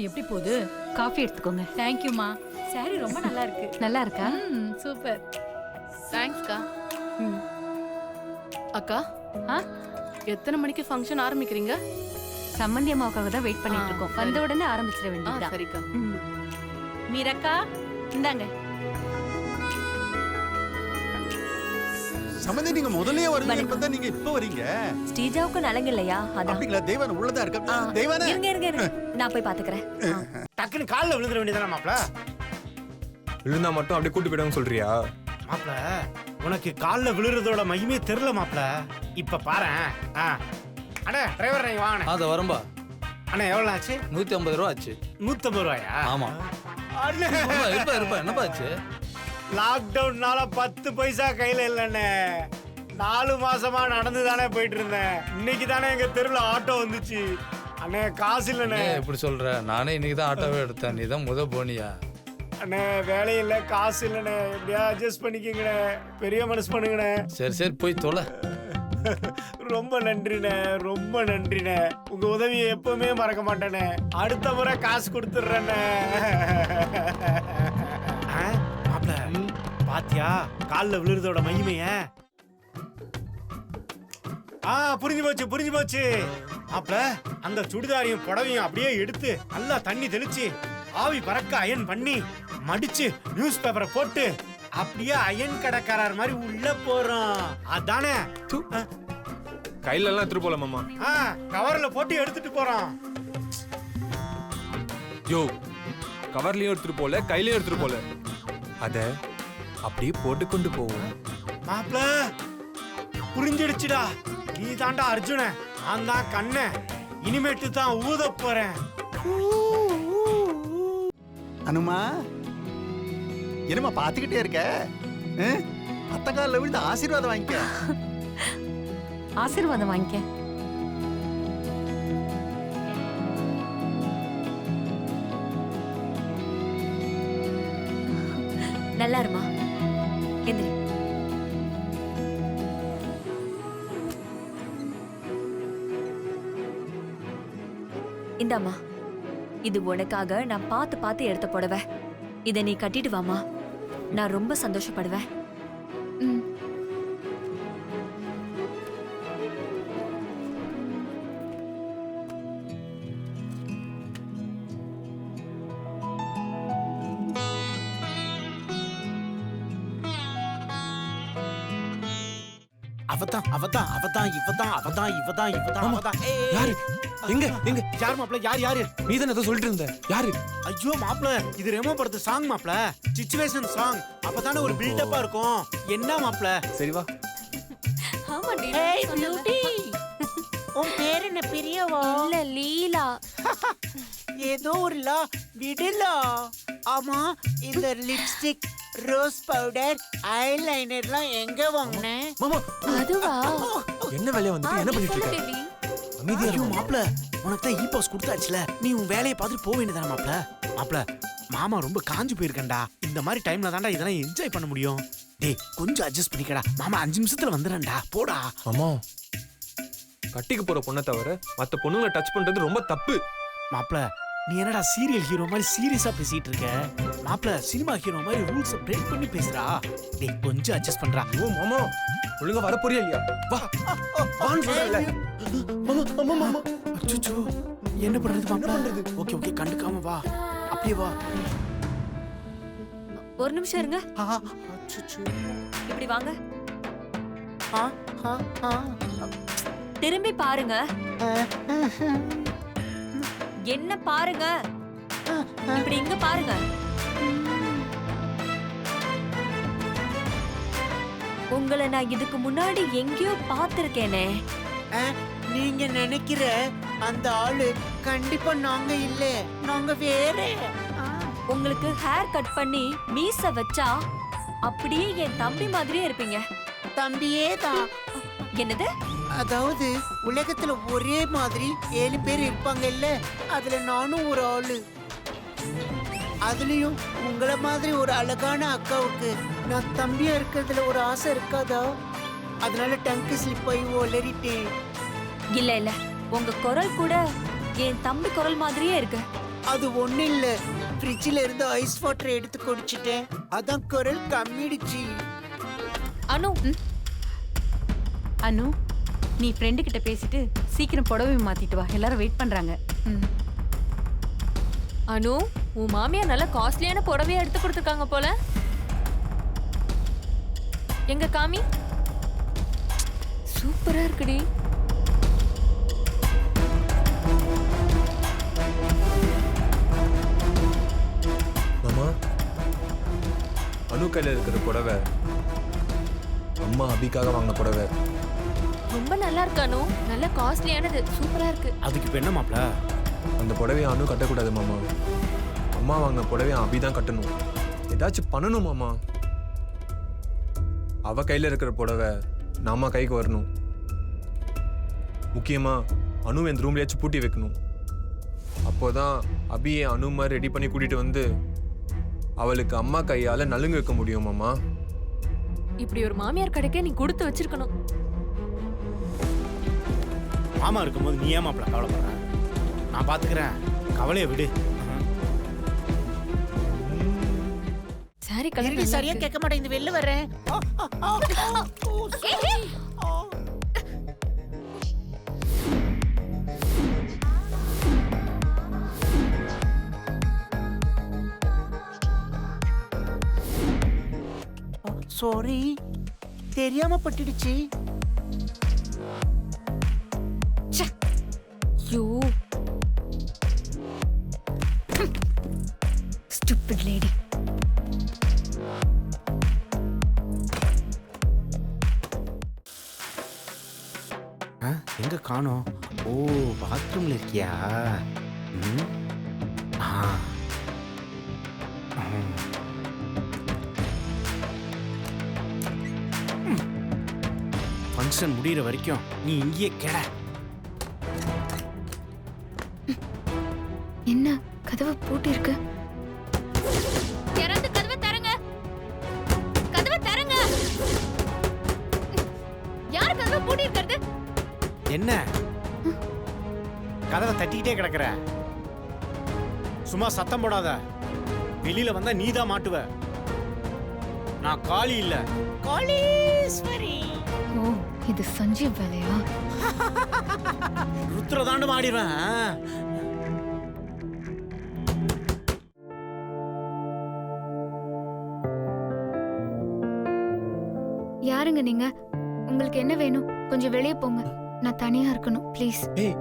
எப்படி போகுது? காஃபி எடுத்துக்கோங்க. தேங்க்யூமா. சாரி ரொம்ப நல்லா இருக்கு. நல்லா இருக்கா? சூப்பர். தேங்க்ஸ்க்கா. அக்கா, ஆ எத்தனை மணிக்கு ஃபங்க்ஷன் ஆரம்பிக்கிறீங்க? சம்மந்தி அம்மாவுக்காக தான் வெயிட் பண்ணிட்டு இருக்கோம். வந்த உடனே ஆரம்பிச்சிட வேண்டியதுதான். சரிக்கா. மீரக்கா இந்தாங்க. சம்பந்தி நீங்க முதல்லயே வருவீங்கன்னு பார்த்தா நீங்க இப்ப வரீங்க. ஸ்ரீஜாவுக்கு நலங்க இல்லையா? அதான். அப்படிங்களா? தெய்வான உள்ளதா இருக்க. தெய்வான இருங்க நான் போய் பாத்துக்கிறேன். டக்குன்னு கால்ல விழுந்துட வேண்டியதானே மாப்ள? விழுந்தா மட்டும் அப்படியே கூட்டு போயிடுவாங்க சொல்றியா? மாப்ள உனக்கு கால்ல விழுறதோட மகிமே தெரியல மாப்ள. இப்ப பாரேன். அண்ணே டிரைவர் நீங்க வாங்கண்ணே. அத வரம்பா. அண்ணே எவ்வளவு ஆச்சு? 150 ரூபா ஆச்சு. 150 ரூபாயா? ஆமா. அண்ணே இருப்பா என்னப்பா ஆச்சு? லாக்டவுன்னால 10 பைசா கையில இல்லண்ணே. 4 மாசமா நடந்து தானே போயிட்டு இருந்தேன். இன்னைக்கு தானே எங்க தெருவுல ஆட்டோ வந்துச்சு. அண்ணே காசு இல்லண்ணே. எப்படி சொல்ற? நானே இன்னைக்கு தான் ஆட்டோவே எடுத்தேன். நீ தான் முத போனியா? அண்ணே வேலையில்ல, காசு இல்லண்ணே. எப்படியா அட்ஜஸ்ட் பண்ணிக்கங்கண்ணே. பெரிய மனசு பண்ணுங்கண்ணே. சரி போய் தொலை. ரொம்ப நன்றிண்ணே, ரொம்ப நன்றிண்ணே. உங்க உதவியை எப்பவுமே மறக்க மாட்டேனே. அடுத்த முறை காசு கொடுத்துடுறேண்ணே. மாப்ள பாத்தியா கால்ல விழுறதோட மகிமைய? புரிஞ்சு போச்சு. மாப்ள அந்த சுடிதாரையும் புடவையும் அப்படியே எடுத்து நல்லா தண்ணி தெளிச்சு ஆவி பறக்க அயன் பண்ணி மடிச்சு நியூஸ் பேப்பரை போட்டு அப்படியே அயன் கடைக்காரர் மாதிரி உள்ள போறோம். அதானே கையில எல்லாம் எடுத்துட்டு போல மாமா. கவர்ல போட்டு எடுத்துட்டு போறோம். யோ கவர்லயும் எடுத்துட்டு போல, கையிலயும் எடுத்துட்டு போல. அத அப்படியே போட்டு கொண்டு போவோம். மாப்ள புரிஞ்சிடுச்சுடா. நீ தாண்டா அர்ஜுன, நான் தான் கண்ண. இனிமேட்டு தான் ஊத போறேன். அனுமா என்னமா பாத்துக்கிட்டே இருக்க? அத்த காலில் விழுந்து ஆசீர்வாதம் வாங்கிக்க. ஆசீர்வாதம் வாங்கிக்க. நல்லா இருமா. எந்திரி. இந்தாம்மா, இது உனக்காக நான் பார்த்து எடுத்த புடவை. இதை நீ கட்டிட்டு வாமா. நான் ரொம்ப சந்தோஷப்படுவேன். யார் மாப்ள? யாரு? நீ தானே ஏதோ சொல்லிட்டு இருந்த. யாரு? ஐயோ மாப்ள, இது ரெமோ படத்து சாங் மாப்ள. Situation song. அப்பதானே ஒரு பில்டப்பா இருக்கும். என்ன மாப்ள? சரி வா. ஏய் பியூட்டி, உன் பேர் என்ன? பிரியவா? இல்ல லீலா. ஏதோ ஒரு லா விடலா. ஆமா, இந்த லிப்ஸ்டிக், ரோஸ் பவுடர், ஐலைனர்லாம் எங்க வாங்குனே? மாமா அதுவா? என்ன வேலையா வந்துட்டு என்ன பண்ணிட்டு இருக்க? அமைதியா இரு மாப்ள. உனக்கு தான் இ பாஸ் கொடுத்தாச்சுல, நீ உன் வேலையை பார்த்துட்டு போக வேண்டியதானே மாப்ள. மாப்ள மாமா ரொம்ப காஞ்சு போயிருக்கேன்டா. இந்த மாதிரி டைம்ல தான்டா இதெல்லாம் என்ஜாய் பண்ண முடியும். டேய் கொஞ்சம் அட்ஜஸ்ட் பண்ணிக்கடா. மாமா 5 நிமிஷத்துல வந்துடுறேன்டா. போடா. மாமா கட்டிக்கு போற பொண்ணை தவிர மத்த பொண்ணுங்களை டச் பண்றது ரொம்ப தப்பு. மாப்ள நீ என்னடா சீரியல் ஹீரோ மாதிரி சீரியஸா பேசிட்டு இருக்க? மாப்ள சினிமா ஹீரோ மாதிரி ரூல்ஸ் பிரேக் பண்ணி பேசுறா. டேய் கொஞ்சம் அட்ஜஸ்ட் பண்றா. ஓ மாமா ஒழுங்கா வர போறியா இல்லையா? வா வான்னு சொல்றல. மாமா மாமா அச்சச்சோ என்ன பண்றது மாப்ள? ஓகே கண்டுக்காம வா. அப்படியே வா. ஒரு நிமிஷம் இருங்க. அச்சச்சோ இப்படி வாங்க. திரும்பி பாருங்க. என்ன பாருங்க? இப்படி இங்க பாருங்க. உங்களை நான் இதுக்கு முன்னாடி எங்கேயோ பார்த்திருக்கேனே. நீங்க நினைக்கிற அந்த ஆளு கண்டிப்பா நாங்க இல்ல, நாங்க வேற. உங்களுக்கு ஹேர் கட் பண்ணி மீச வச்சா அப்படியே என் தம்பி மாதிரியே இருப்பீங்க. தம்பியே தான். என்னது? அதாவது உலகத்துல ஒரே மாதிரி 7 பேர் இருப்பாங்க இல்ல, அதுல நானும் ஒரு ஆளு. அதுலயும் உங்களை மாதிரி ஒரு அழகான அக்காவுக்கு நான் தம்பியா இருக்கிறதுல ஒரு ஆசை இருக்காதா? அதனால டங்கு ஸ்லிப் ஆகி ஒளறிட்டேன். இல்ல உங்க குரல் கூட என் தம்பி குரல் மாதிரியே இருக்கு. அது ஒண்ணு இல்ல, ஃப்ரிட்ஜ்ல இருந்து ஐஸ் வாட்டர் எடுத்து குடிச்சிட்டேன், அதான் குரல் கம்மிடுச்சு. அனு அனு, நீ ஃப்ரெண்டு கிட்ட பேசிட்டு சீக்கிரம் புடவை மாத்திட்டு வா, எல்லாரும் வெயிட் பண்றாங்க. அனு, உன் மாமியார் நல்ல காஸ்ட்லியான புடவையா எடுத்து கொடுத்துருக்காங்க போல. எங்க காமி, சூப்பரா இருக்குடி. மாமா அனு கையில் இருக்கிற புடவை அம்மா அபிக்காக வாங்கின புடவை. ரொம்ப நல்லா இருக்கு அனு, நல்ல காஸ்ட்லியானது, சூப்பரா இருக்கு. அதுக்கு இப்ப என்ன மாப்ள? அந்த புடவையை அனு கட்டக்கூடாது மாமா. அம்மா வாங்கின புடவையை அபி தான் கட்டணும். ஏதாச்சும் பண்ணணும் மாமா. அவ கையில் இருக்கிற புடவை நாம கைக்கு வரணும். முக்கியமா அனு எந்த ரூம்லயாச்சும் பூட்டி வைக்கணும். அப்போதான் அபியை அனு மாதிரி ரெடி பண்ணி கூட்டிட்டு வந்து அவளுக்கு அம்மா கையால நலுங்கு வைக்க முடியும் மாமா. இப்படி ஒரு மாமியார் கிடைக்க நீ கொடுத்து வச்சிருக்கணும். மாமா இருக்கும்போது நீ ஏன் மாப்ள கவலைப்படுற? நான் பாத்துக்கிறேன், கவலையை விடு. சாரி என்னடி கலர் சரியா கேட்க மாட்டேங்குது, வெளில வரேன். சாரி, தெரியாம பட்டுடுச்சு. You stupid lady. எங்க காணோம்? ஓ, பாத்ரூம்ல இருக்கியா? ஃபங்க்ஷன் முடியிற வரைக்கும் நீ இங்கேயே கிட. என்ன கதவு பூட்டி இருக்கு? யாராவது கதவை தரங்க, கதவை தரங்க. யார் கதவை பூட்டி இருக்கிறது? என்ன கதவை தட்டிக்கிட்டே கிடக்குற? சும்மா சத்தம் போடாத. வெளியில வந்தா நீதான் மாட்டுவ. நான் காளி இல்ல, காளீஸ்வரி. ஓ, இது சஞ்சீவ் வேலையா? ருத்ரதாண்டு மாடிடுவேன். யாருங்க நீங்க? உங்களுக்கு என்ன வேணும்? கொஞ்சம் வெளியே போங்க, நான் தனியா இருக்கணும் ப்ளீஸ். ஏய்